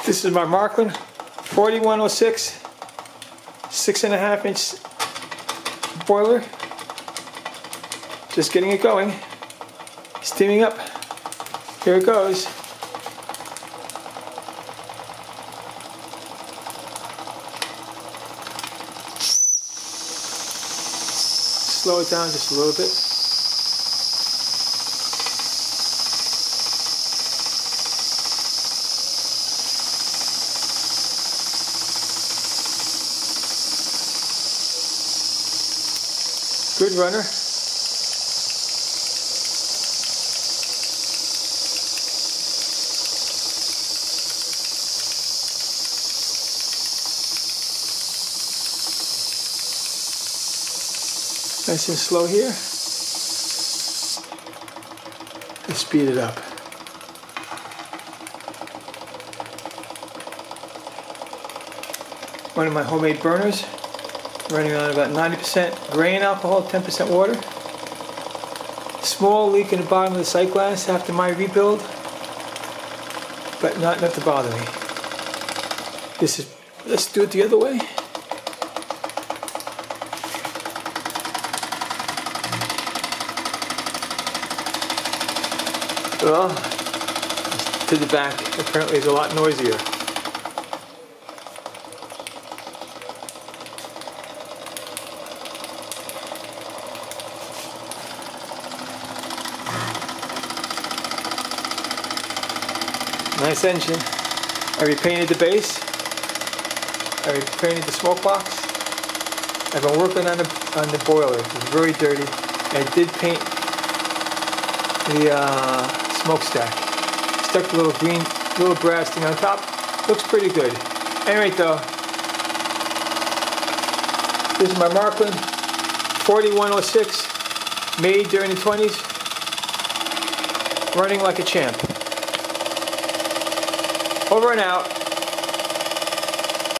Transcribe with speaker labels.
Speaker 1: This is my Marklin 4106 6.5 inch boiler. Just getting it going. Steaming up. Here it goes. Slow it down just a little bit. Good runner. Nice and slow here. Let's speed it up. One of my homemade burners, running on about 90% grain alcohol, 10% water. Small leak in the bottom of the sightglass after my rebuild, but not enough to bother me. Let's do it the other way. Well, to the back apparently is a lot noisier. Nice engine. I repainted the base. I repainted the smoke box. I've been working on the boiler. It's very dirty. I did paint the smokestack. Stuck a little brass thing on top. Looks pretty good. Anyway though, this is my Marklin 4106, made during the 20s. Running like a champ. Over and out.